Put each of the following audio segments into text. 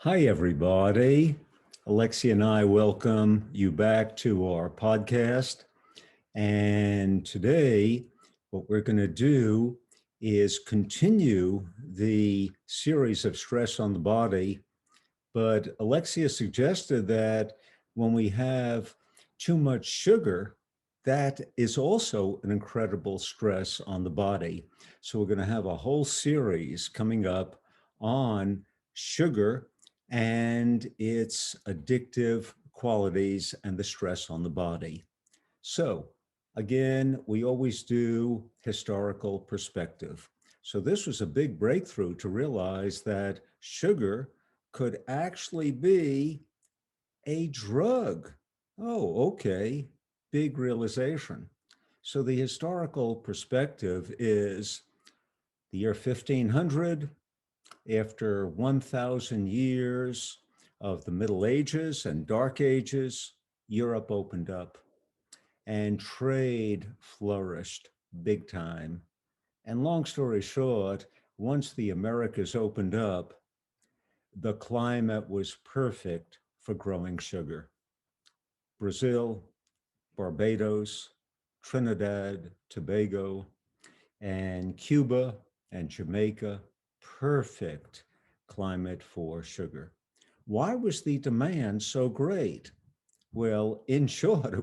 Hi, everybody. Alexia and I welcome you back to our podcast. And today, what we're going to do is continue the series of stress on the body. But Alexia suggested that when we have too much sugar, that is also an incredible stress on the body. So we're going to have a whole series coming up on sugar and its addictive qualities and the stress on the body. So, again, we always do historical perspective. So, this was a big breakthrough to realize that sugar could actually be a drug. Oh, okay. Big realization. So, the historical perspective is the year 1500, after 1,000 years of the Middle Ages and Dark Ages, Europe opened up and trade flourished big time. And long story short, once the Americas opened up, the climate was perfect for growing sugar. Brazil, Barbados, Trinidad, Tobago, and Cuba and Jamaica, perfect climate for sugar. Why was the demand so great? Well, in short,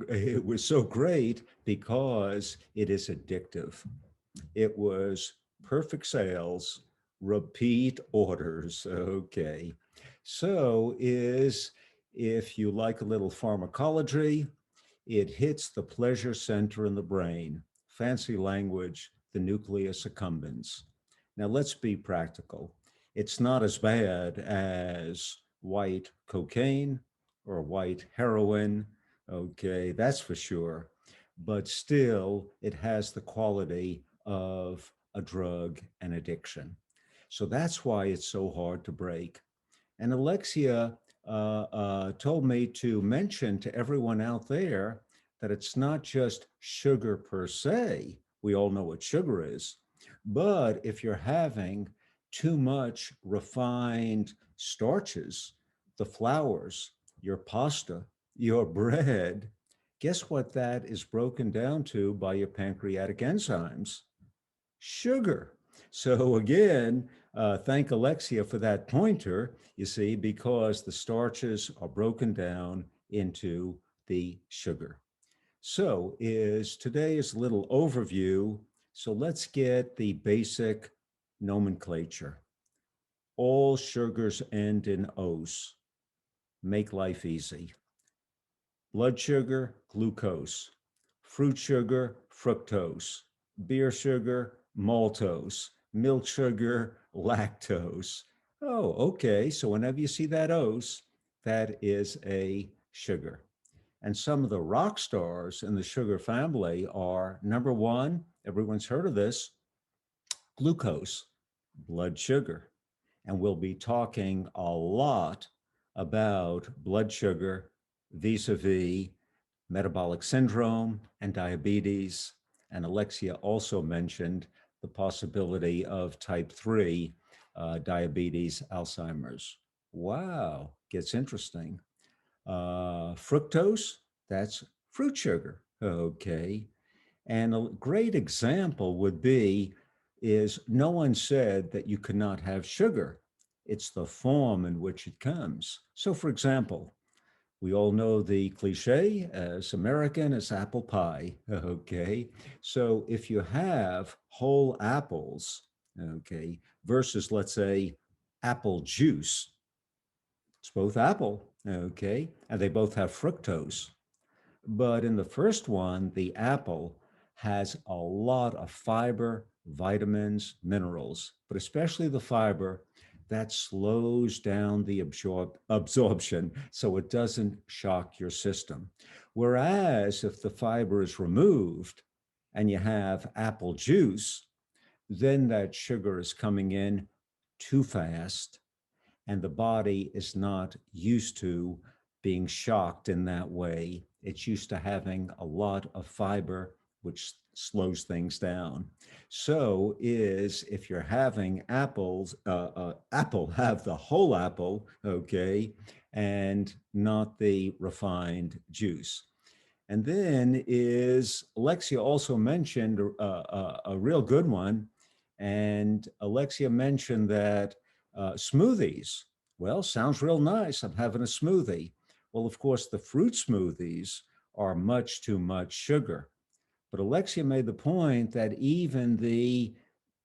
it was so great because it is addictive. It was perfect sales, repeat orders. Okay. So is if you like a little pharmacology, it hits the pleasure center in the brain. Fancy language, the nucleus accumbens. Now let's be practical. It's not as bad as white cocaine or white heroin. Okay, that's for sure. But still, it has the quality of a drug and addiction. So that's why it's so hard to break. And Alexia told me to mention to everyone out there that it's not just sugar per se. We all know what sugar is. But if you're having too much refined starches, the flours, your pasta, your bread, guess what that is broken down to by your pancreatic enzymes? Sugar. So again, thank Alexia for that pointer, you see, because the starches are broken down into the sugar. So is today's little overview. So let's get the basic nomenclature. All sugars end in ose. Make life easy. Blood sugar, glucose. Fruit sugar, fructose. Beer sugar, maltose. Milk sugar, lactose. Oh, okay. So whenever you see that ose, that is a sugar. And some of the rock stars in the sugar family are number one, everyone's heard of this, glucose, blood sugar. And we'll be talking a lot about blood sugar vis-a-vis metabolic syndrome and diabetes. And Alexia also mentioned the possibility of type 3 diabetes, Alzheimer's. Wow, gets interesting. Fructose, that's fruit sugar. Okay. And a great example would be is no one said that you could not have sugar. It's the form in which it comes. So for example, we all know the cliche as American as apple pie. Okay. So if you have whole apples, okay, versus let's say apple juice, it's both apple, okay, and they both have fructose. But in the first one, the apple has a lot of fiber, vitamins, minerals, but especially the fiber that slows down the absorption so it doesn't shock your system. Whereas if the fiber is removed and you have apple juice, then that sugar is coming in too fast and the body is not used to being shocked in that way. It's used to having a lot of fiber which slows things down. So is if you're having apples, apple, have the whole apple, okay, and not the refined juice. And then is Alexia also mentioned a real good one. And Alexia mentioned that smoothies, well, sounds real nice. I'm having a smoothie. Well, of course, the fruit smoothies are much too much sugar. But Alexia made the point that even the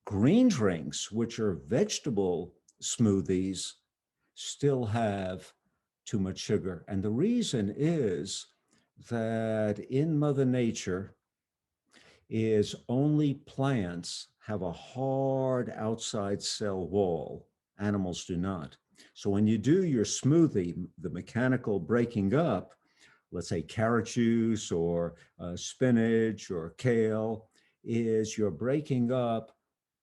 green drinks, which are vegetable smoothies, still have too much sugar. And the reason is that in Mother Nature is only plants have a hard outside cell wall. Animals do not. So when you do your smoothie, the mechanical breaking up, let's say carrot juice or spinach or kale, is you're breaking up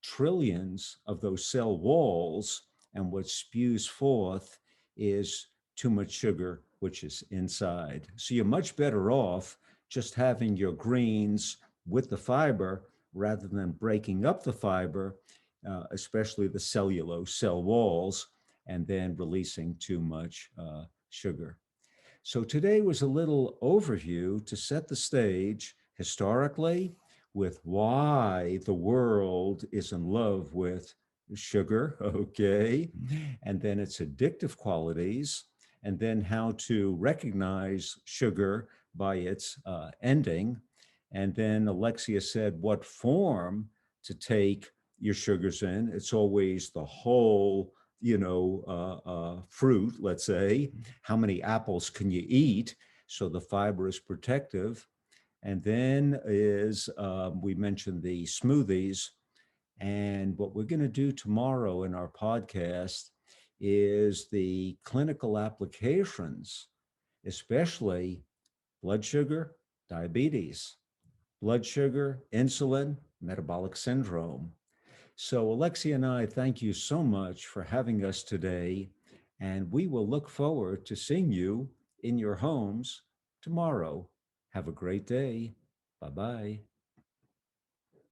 trillions of those cell walls, and what spews forth is too much sugar, which is inside. So you're much better off just having your greens with the fiber rather than breaking up the fiber, especially the cellulose cell walls, and then releasing too much sugar. So today was a little overview to set the stage historically with why the world is in love with sugar, okay, and then its addictive qualities, and then how to recognize sugar by its ending. And then Alexia said what form to take your sugars in. It's always the whole, fruit, let's say. How many apples can you eat? So the fiber is protective. And then we mentioned the smoothies. And what we're going to do tomorrow in our podcast is the clinical applications, especially blood sugar, diabetes, blood sugar, insulin, metabolic syndrome. So, Alexia and I thank you so much for having us today, and we will look forward to seeing you in your homes tomorrow. Have a great day. Bye bye.